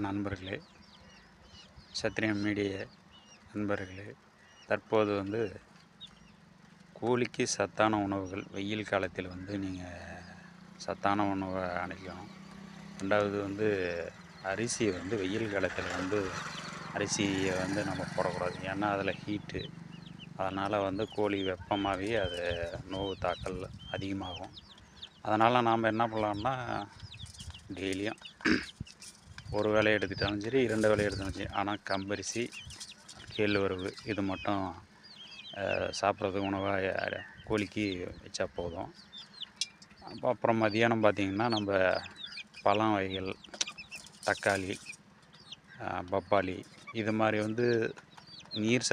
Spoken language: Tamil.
நண்பர்களே, சத்திரியம் மீடிய நண்பர்களே, தற்போது கோழிக்கு சத்தான உணவுகள் வெயில் காலத்தில் நீங்கள் சத்தான உணவை அளிக்கணும். 2வது அரிசி வெயில் காலத்தில் அரிசியை நம்ம போடக்கூடாது. ஏன்னா அதில் ஹீட்டு. அதனால் கோழி வெப்பமாகவே அது நோவு தாக்கல் அதிகமாகும். அதனால் நாம் என்ன பண்ணலாம்னா, டெய்லியும் ஒரு வேளை எடுத்துக்கிட்டாலும் சரி, 2 வேளை எடுத்தாலும் சரி, ஆனால் கம்பரிசி, கேழ்வரகு இது மட்டும் சாப்பிட்றது உணவாக கோழிக்கு வச்சா போதும். அப்புறம் மதியானம் பார்த்திங்கன்னா, நம்ம பழம் வகைகள், தக்காளி, பப்பாளி இது மாதிரி நீர்